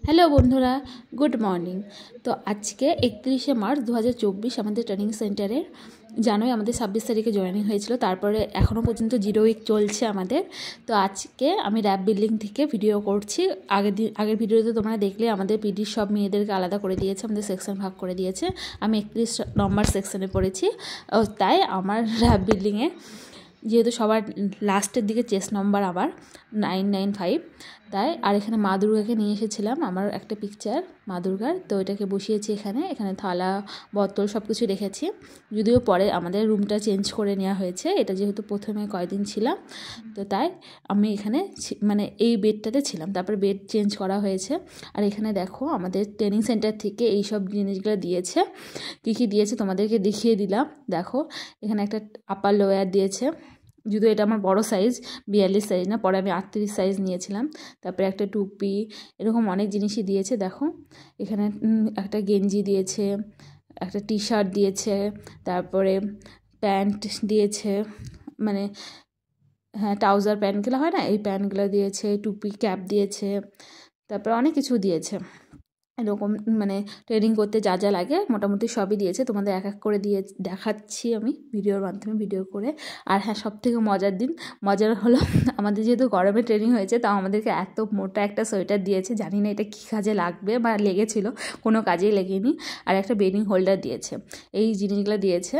Hello বন্ধুরা, good morning. তো আজকে 31শে মার্চ 2024 আমাদের ট্রেনিং সেন্টারের জানোই আমাদের 26 তারিখে জয়েনিং হয়েছিল। তারপরে এখনও পর্যন্ত 0 উইক চলছে আমাদের। তো আজকে আমি র্যাব বিল্ডিং থেকে ভিডিও করছি। আগের ভিডিওতে তোমরা দেখলে আমাদের পিডির সব মেয়েদেরকে আলাদা করে দিয়েছে, আমাদের সেকশন ভাগ করে দিয়েছে। আমি 31 নম্বর সেকশনে পড়েছি। তাই আমার র্যাব বিল্ডিংয়ে যেহেতু সবার লাস্টের দিকে চেস্ট নম্বর আবার 995, তাই আর এখানে মা দুর্গাকে নিয়ে এসেছিলাম, আমার একটা পিকচার মা দুর্গার। তো এটাকে বসিয়েছি এখানে থালা বোতল সব কিছু রেখেছি। যদিও পরে আমাদের রুমটা চেঞ্জ করে নেওয়া হয়েছে, এটা যেহেতু প্রথমে কয়েকদিন ছিলাম, তো তাই আমি এখানে মানে এই বেডটাতে ছিলাম, তারপর বেড চেঞ্জ করা হয়েছে। আর এখানে দেখো আমাদের ট্রেনিং সেন্টার থেকে এই সব জিনিসগুলো দিয়েছে। কী দিয়েছে তোমাদেরকে দেখিয়ে দিলাম। দেখো এখানে একটা আপার লোয়ার দিয়েছে, যদিও এটা আমার বড় সাইজ, 42 সাইজ না, পরে আমি 38 সাইজ নিয়েছিলাম। তারপরে একটা টুপি, এরকম অনেক জিনিসই দিয়েছে। দেখো এখানে একটা গেঞ্জি দিয়েছে, একটা টি শার্ট দিয়েছে, তারপরে প্যান্ট দিয়েছে, মানে হ্যাঁ ট্রাউজার প্যান্টগুলো হয় না, এই প্যান্টগুলো দিয়েছে, টুপি ক্যাপ দিয়েছে, তারপরে অনেক কিছু দিয়েছে। এরকম মানে ট্রেনিং করতে যা যা লাগে মোটামুটি সবই দিয়েছে। তোমাদের এক এক করে দেখাচ্ছি আমি ভিডিওর মাধ্যমে, ভিডিও করে। আর হ্যাঁ, সবথেকে মজার হলো আমাদের যেহেতু গরমে ট্রেনিং হয়েছে, তাও আমাদেরকে এত মোটা একটা সোয়েটার দিয়েছে, জানি না এটা কী কাজে লাগবে বা লেগেছিল, কোনো কাজেই লেগেনি। আর একটা বেডিং হোল্ডার দিয়েছে, এই জিনিসগুলো দিয়েছে।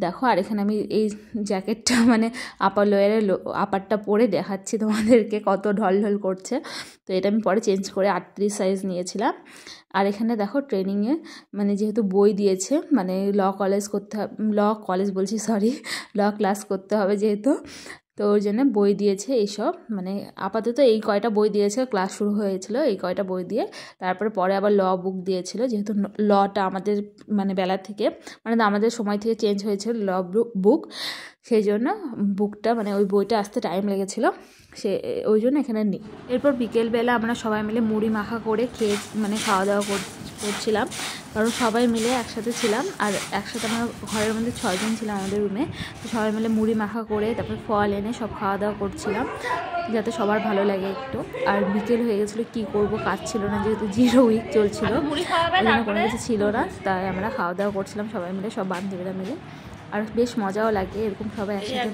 দেখো আর এখানে আমি এই জ্যাকেটটা মানে আপার লোয়ারের আপারটা পরে দেখাচ্ছি তোমাদেরকে কত ঢলঢল করছে। তো এটা আমি পরে চেঞ্জ করে 38 সাইজ নিয়েছিলাম। আর এখানে দেখো ট্রেনিংয়ে মানে যেহেতু বই দিয়েছে, মানে ল ক্লাস করতে হবে যেহেতু, তো ওই জন্য বই দিয়েছে এইসব। মানে আপাতত এই কয়টা বই দিয়েছে, ক্লাস শুরু হয়েছিল এই কয়টা বই দিয়ে। তারপরে পরে আবার ল বুক দিয়েছিল, যেহেতু লটা আমাদের মানে বেলা থেকে মানে আমাদের সময় থেকে চেঞ্জ হয়েছিল ল বুক, সেই জন্য বুকটা মানে ওই বইটা আসতে টাইম লেগেছিলো, ওই জন্য এখানে নেই। এরপর বিকেলবেলা আমরা সবাই মিলে মুড়ি মাখা করে মানে খাওয়া দাওয়া করছিলাম, কারণ সবাই মিলে একসাথে ছিলাম। আর একসাথে আমরা ঘরের মধ্যে 6 জন ছিলাম আমাদের রুমে। তো সবাই মিলে মুড়ি মাখা করে তারপর ফল এনে সব খাওয়া দাওয়া করছিলাম, যাতে সবার ভালো লাগে একটু। আর বিকেল হয়ে গেছিলো, কী করবো, কাজ ছিল না, যেহেতু 0 উইক চলছিল, কোনো কিছু ছিল না, তাই আমরা খাওয়া দাওয়া করছিলাম সবাই মিলে, সব বান্ধবীরা মিলে। আর বেশ মজাও লাগে এরকম সবাই একসাথে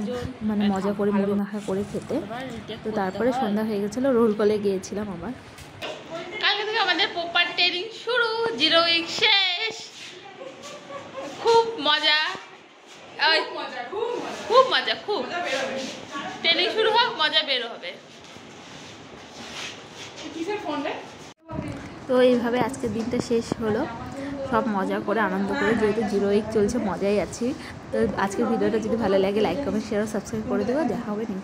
মানে মজা করে মুড়ি মাখা করে খেতে। তো তারপরে সন্ধ্যা হয়ে গেছিলো, রোল কলে গিয়েছিলাম আবার। কালকে থেকে আমাদের প্রপার ট্রেনিং শুরু, 0 উইক শেষ। খুব মজা, খুব ট্রেনিং শুরু হোক, মজা বের হবে। তো এইভাবে আজকের দিনটা শেষ হলো, সব মজা করে আনন্দ করে, যেহেতু 0 উইক চলছে মজাই আছি। তো আজকের ভিডিওটা যদি ভালো লাগে লাইক কমেন্ট শেয়ার ও সাবস্ক্রাইব করে দেবো। দেখা হবে নেক্সট।